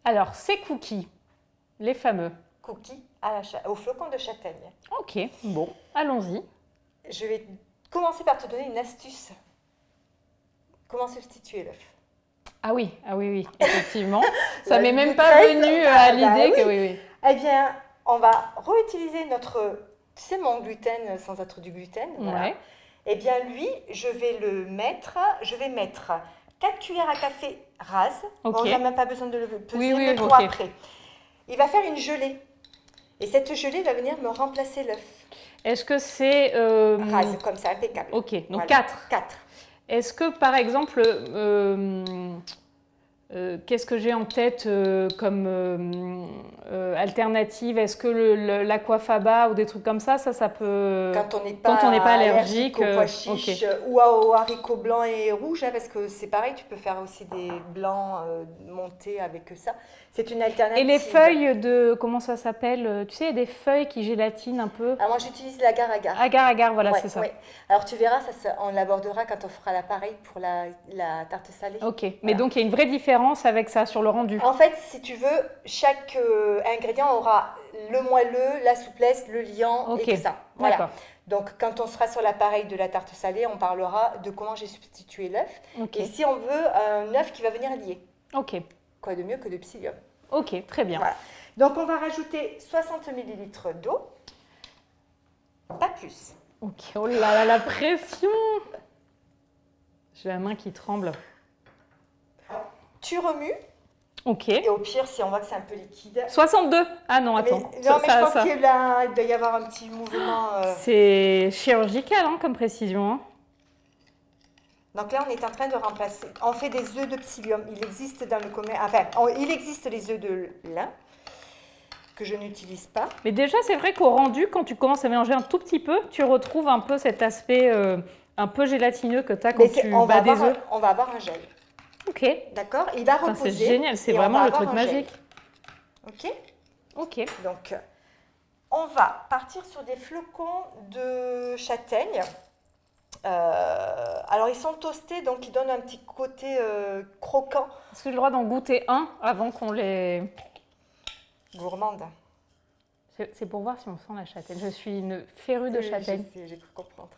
Alors, ces cookies, les fameux. Cookies au flocon de châtaigne. Ok, bon, allons-y. Je vais commencer par te donner une astuce. Comment substituer l'œuf? Ah oui, oui, effectivement. Ça La m'est même pas détresse, venu bah, à l'idée bah que oui. oui. Eh bien, on va réutiliser notre, tu sais, mon gluten sans être du gluten. Voilà. Ouais. Eh bien, lui, je vais mettre 4 cuillères à café rases. Ok. Bon, on n'a même pas besoin de le peser, Oui, mais pour ok. après. Il va faire une gelée. Et cette gelée va venir me remplacer l'œuf. Est-ce que c'est... Rase, comme ça, impeccable. Ok, donc Voilà. 4. 4. Est-ce que, par exemple, qu'est-ce que j'ai en tête comme alternative? Est-ce que l'aquafaba ou des trucs comme ça peut... Quand on n'est pas allergique aux pois ok. chiches ou aux haricots blancs et rouges, hein, parce que c'est pareil, tu peux faire aussi des blancs montés avec ça. C'est une alternative. Et les feuilles de... Comment ça s'appelle? Tu sais, il y a des feuilles qui gélatinent un peu. Alors moi, j'utilise l'agar-agar. Agar, voilà, Ouais, c'est ça. ouais. Alors tu verras, on l'abordera quand on fera l'appareil pour la tarte salée. Ok, mais Voilà. donc il y a une vraie différence avec ça sur le rendu. En fait, si tu veux, chaque ingrédient aura le moelleux, la souplesse, le liant et tout ça. Voilà. D'accord. Donc, quand on sera sur l'appareil de la tarte salée, on parlera de comment j'ai substitué l'œuf. Ok. Et si on veut un œuf qui va venir lier. Ok. Quoi de mieux que de psyllium. Ok, très bien. Voilà. Donc, on va rajouter 60 ml d'eau. Pas plus. Ok, oh là là, la pression! J'ai la main qui tremble. Tu remues. Ok. Et au pire, si on voit que c'est un peu liquide. 62! Ah non, attends. Mais je pense qu'il doit y avoir un petit mouvement. C'est chirurgical hein, comme précision. Hein. Donc là, on est en train de remplacer. On fait des œufs de psyllium. Il existe dans le commerce. Enfin, il existe les œufs de lin que je n'utilise pas. Mais déjà, c'est vrai qu'au rendu, quand tu commences à mélanger un tout petit peu, tu retrouves un peu cet aspect un peu gélatineux que tu as quand tu bats des œufs. On va avoir un gel. Ok. D'accord. Il va reposer. C'est génial, c'est vraiment le truc magique. Ok. Ok. Donc, on va partir sur des flocons de châtaigne. Alors, ils sont toastés, donc ils donnent un petit côté croquant. Est-ce que j'ai le droit d'en goûter un avant qu'on les... Gourmande. C'est pour voir si on sent la châtaigne. Je suis une férue de châtaigne. J'ai cru comprendre.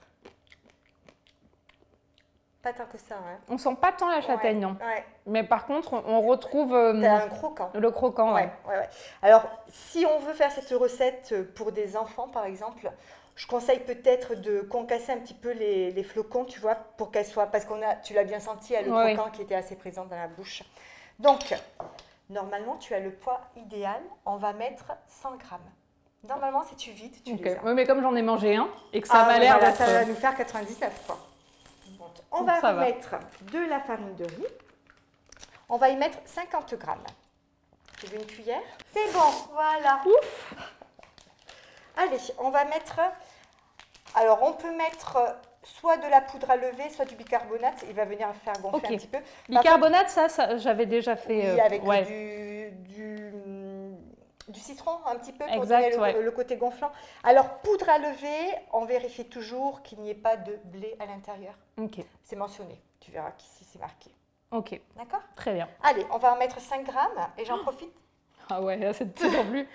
Pas tant que ça, hein. On sent pas tant la châtaigne, non. Ouais. Mais par contre, on retrouve T'as un croquant. le croquant. Ouais. Alors, si on veut faire cette recette pour des enfants, par exemple, je conseille peut-être de concasser un petit peu les flocons, tu vois, pour qu'elles soient... Parce tu l'as bien senti, il y a le croquant qui était assez présent dans la bouche. Donc, normalement, tu as le poids idéal. On va mettre 100 grammes. Normalement, si tu vides, tu les as. Oui, mais comme j'en ai mangé un et que ça m'a l'air d'être... Ça va nous faire 99, quoi. On va mettre de la farine de riz. On va y mettre 50 grammes. Tu veux une cuillère? C'est bon, voilà. Ouf. Allez, on va mettre... Alors, on peut mettre soit de la poudre à lever, soit du bicarbonate. Il va venir faire gonfler un petit peu. Bicarbonate, ça j'avais déjà fait. Oui, avec du citron un petit peu pour donner le côté gonflant. Alors, poudre à lever, on vérifie toujours qu'il n'y ait pas de blé à l'intérieur. Ok. C'est mentionné. Tu verras qu'ici, c'est marqué. Ok. D'accord? Très bien. Allez, on va en mettre 5 grammes et j'en profite. Ah ouais, là, c'est de plus en plus.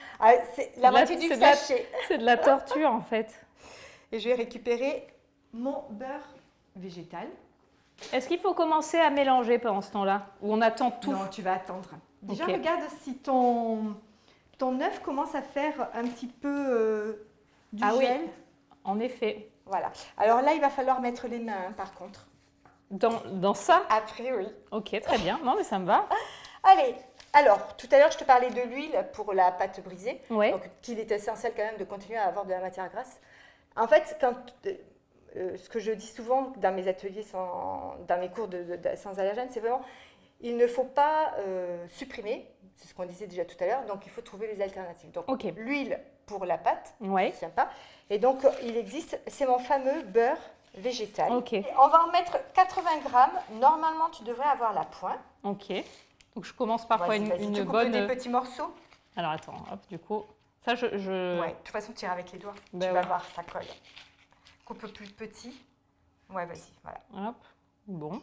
C'est la moitié du sachet. C'est de la torture, en fait. Et je vais récupérer mon beurre végétal. Est-ce qu'il faut commencer à mélanger pendant ce temps-là? Ou on attend tout? Non, tu vas attendre. Déjà, regarde si ton œuf commence à faire un petit peu du gel. Oui, en effet. Voilà. Alors là, il va falloir mettre les mains, par contre. Dans ça? Après, oui. Ok, très bien. Non, mais ça me va. Allez. Alors, tout à l'heure, je te parlais de l'huile pour la pâte brisée. Ouais. Donc, qu'il est essentiel quand même de continuer à avoir de la matière grasse. En fait, ce que je dis souvent dans mes ateliers, dans mes cours sans allergène, c'est vraiment, il ne faut pas supprimer, c'est ce qu'on disait déjà tout à l'heure, donc il faut trouver les alternatives. Donc, l'huile pour la pâte, c'est sympa. Et donc, il existe, c'est mon fameux beurre végétal. Okay. Et on va en mettre 80 grammes. Normalement, tu devrais avoir la pointe. Ok. Donc, je commence par quoi une tu bonne... des petits morceaux. Alors, attends, hop, du coup... Ça, Ouais, de toute façon, tire avec les doigts. Tu vas voir, ça colle. Coupe plus petit. Ouais, vas-y, voilà. Hop, bon.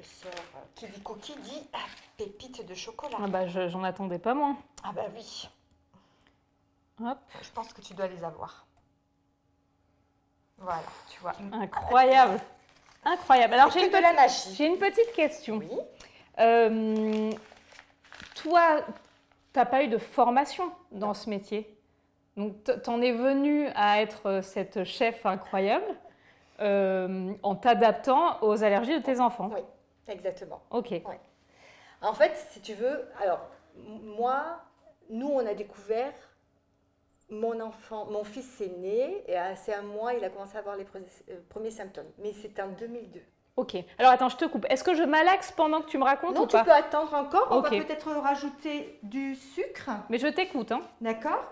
je sors. Qui dit cookie dit pépite de chocolat. Ah bah, j'en attendais pas moins. Ah bah oui. Hop. Je pense que tu dois les avoir. Voilà, tu vois. Incroyable. Incroyable. Alors, C'est que de la magie. j'ai une petite question. Oui. Toi, tu n'as pas eu de formation dans ce métier. Donc, tu en es venue à être cette chef incroyable en t'adaptant aux allergies de tes enfants. Oui, exactement. Ok. Ouais. En fait, si tu veux, alors, nous, on a découvert, mon fils est né, et à 1 mois, il a commencé à avoir les premiers symptômes. Mais c'était en 2002. Ok. Alors, attends, je te coupe. Est-ce que je malaxe pendant que tu me racontes Non, ou pas? tu peux attendre encore. On va Ok. peut-être rajouter du sucre. Mais je t'écoute, hein. D'accord.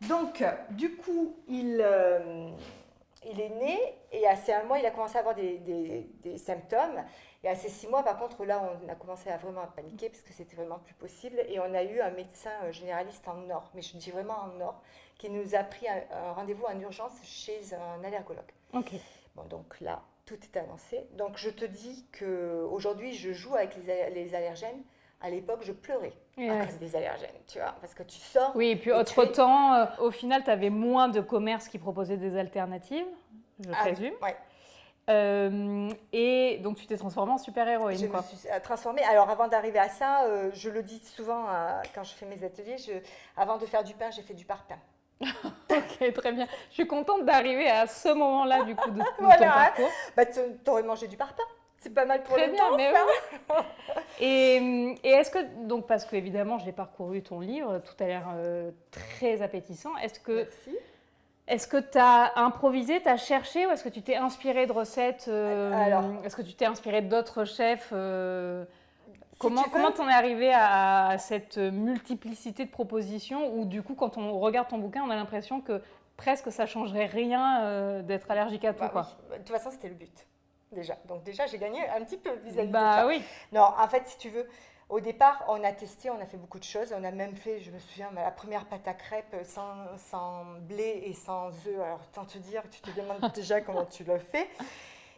Donc, du coup, il est né et à ses 1 mois, il a commencé à avoir des symptômes. Et à ses 6 mois, par contre, là, on a commencé à vraiment paniquer parce que c'était vraiment plus possible. Et on a eu un médecin généraliste en Nord, mais je dis vraiment en Nord, qui nous a pris un rendez-vous en urgence chez un allergologue. Ok. Bon, donc là, tout est avancé. Donc, je te dis qu'aujourd'hui, je joue avec les allergènes. À l'époque, je pleurais à cause des allergènes, tu vois, parce que tu sors. Oui, et puis autre-temps, au final, tu avais moins de commerces qui proposaient des alternatives, je présume. Ouais. Et donc, tu t'es transformée en super-héroïne. Je me suis transformée. Alors, avant d'arriver à ça, je le dis souvent quand je fais mes ateliers, avant de faire du pain, j'ai fait du parpaing. Ok, très bien. Je suis contente d'arriver à ce moment-là, du coup, de voilà, ton parcours. Bah, t'aurais mangé du parpaing. C'est pas mal pour très le bien, temps, mais ça. oui. Et est-ce que, donc, parce que évidemment, j'ai parcouru ton livre, tout a l'air très appétissant. Merci. Est-ce que tu as improvisé, tu as cherché, ou est-ce que tu t'es inspiré de recettes est-ce que tu t'es inspiré d'autres chefs Comment t'en es arrivé à cette multiplicité de propositions où, du coup, quand on regarde ton bouquin, on a l'impression que presque ça changerait rien d'être allergique à tout, quoi. Oui. De toute façon, c'était le but, déjà. Donc déjà, j'ai gagné un petit peu vis-à-vis de ça. ça. Oui. Non, en fait, si tu veux, au départ, on a testé, on a fait beaucoup de choses. On a même fait, je me souviens, la première pâte à crêpes sans blé et sans œufs. Alors, tant te dire, tu te demandes déjà comment tu le fais.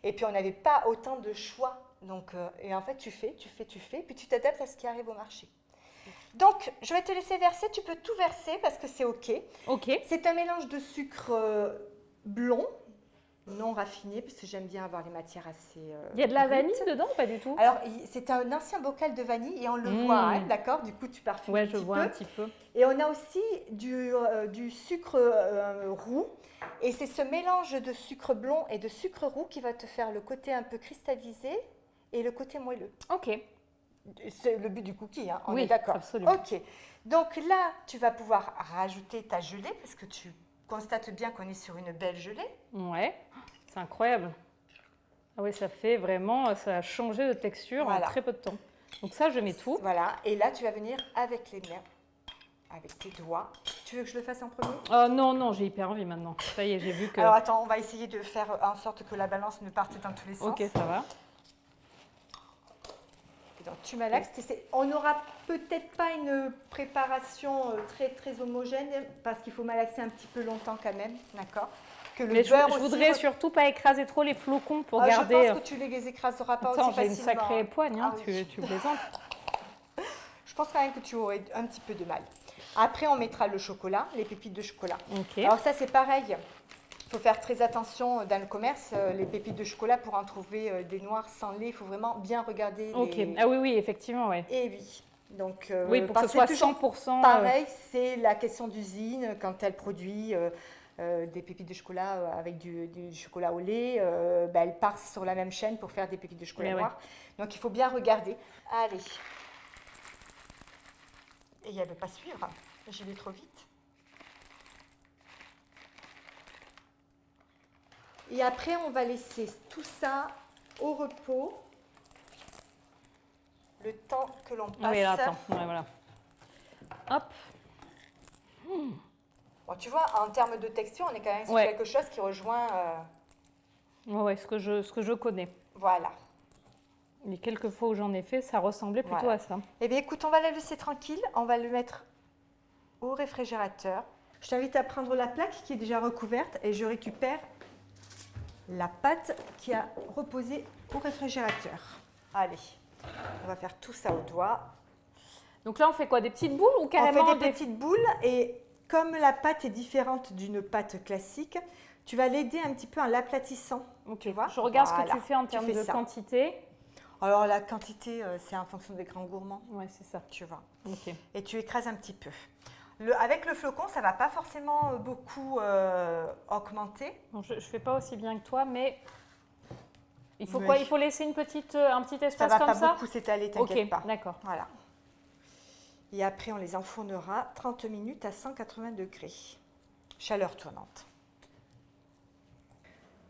Et puis, on n'avait pas autant de choix. Donc, et en fait, tu fais, puis tu t'adaptes à ce qui arrive au marché. Donc, je vais te laisser verser. Tu peux tout verser parce que c'est OK. OK. C'est un mélange de sucre blond, non raffiné, parce que j'aime bien avoir les matières assez... Il y a de la vanille dedans ou pas du tout? Alors, c'est un ancien bocal de vanille et on le voit, hein, d'accord? Du coup, tu parfumes un petit peu. Et on a aussi du sucre roux. Et c'est ce mélange de sucre blond et de sucre roux qui va te faire le côté un peu cristallisé et le côté moelleux. OK. C'est le but du cookie, hein, on oui, est d'accord. Absolument. OK. Donc là, tu vas pouvoir rajouter ta gelée parce que tu constates bien qu'on est sur une belle gelée. Ouais, c'est incroyable. Ah oui, ça fait vraiment, ça a changé de texture en très peu de temps. Donc ça, je mets tout. Voilà, et là, tu vas venir avec les mains, avec tes doigts. Tu veux que je le fasse en premier? Oh non, j'ai hyper envie maintenant. Ça y est, j'ai vu que... Alors attends, on va essayer de faire en sorte que la balance ne parte dans tous les sens. Ok, ça va. Donc tu malaxes. On n'aura peut-être pas une préparation très homogène parce qu'il faut malaxer un petit peu longtemps quand même, d'accord? Mais je voudrais surtout pas écraser trop les flocons pour garder... Je pense que tu les écraseras pas aussi facilement. J'ai une sacrée poigne, hein, tu plaisantes. Je pense quand même que tu aurais un petit peu de mal. Après, on mettra le chocolat, les pépites de chocolat. Okay. Alors ça, c'est pareil. Il faut faire très attention dans le commerce. Les pépites de chocolat, pour en trouver des noirs sans lait, il faut vraiment bien regarder. Ah oui, effectivement, ouais. Et oui. Donc, oui, pour que ce soit 100%. Pareil, c'est la question d'usine quand elle produit des pépites de chocolat avec du chocolat au lait. Elle part sur la même chaîne pour faire des pépites de chocolat noir. Donc, il faut bien regarder. Allez. Et il ne veut pas suivre. J'y vais trop vite. Et après, on va laisser tout ça au repos le temps que l'on passe. Oui, là, attends. Ouais, voilà. Hop. Bon, tu vois, en termes de texture, on est quand même sur quelque chose qui rejoint... Oui, ce que je connais. Voilà. Les quelques fois où j'en ai fait, ça ressemblait plutôt à ça. Eh bien, écoute, on va la laisser tranquille. On va le mettre au réfrigérateur. Je t'invite à prendre la plaque qui est déjà recouverte et je récupère la pâte qui a reposé au réfrigérateur. Allez, on va faire tout ça au doigt. Donc là, on fait quoi? Des petites boules ou carrément On fait des petites boules et comme la pâte est différente d'une pâte classique, tu vas l'aider un petit peu en l'aplatissant. Ok, tu vois. Je regarde ce que tu fais en termes de quantité. Alors la quantité, c'est en fonction des grands gourmands. Ouais, c'est ça. Tu vois. Ok. Et tu écrases un petit peu. Avec le flocon, ça ne va pas forcément beaucoup augmenter. Bon, je ne fais pas aussi bien que toi, mais il faut quoi? Il faut laisser un petit espace comme ça? Ça ne va pas beaucoup s'étaler, t'inquiète pas. D'accord. Voilà. Et après, on les enfournera 30 minutes à 180 degrés. Chaleur tournante.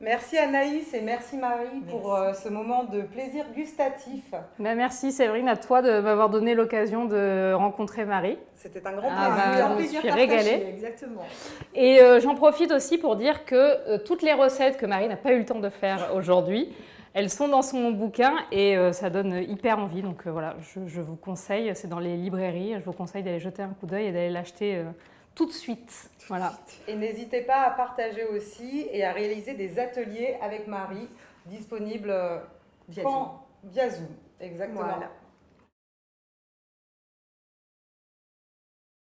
Merci Anaïs et merci Marie pour ce moment de plaisir gustatif. Merci Séverine à toi de m'avoir donné l'occasion de rencontrer Marie. C'était un grand plaisir. Je me suis régalée. Exactement. Et j'en profite aussi pour dire que toutes les recettes que Marie n'a pas eu le temps de faire aujourd'hui, elles sont dans son bouquin et ça donne hyper envie. Donc voilà, je vous conseille, c'est dans les librairies, je vous conseille d'aller jeter un coup d'œil et d'aller l'acheter tout de suite. Voilà. Et n'hésitez pas à partager aussi et à réaliser des ateliers avec Marie, disponibles via Zoom. Exactement. Voilà.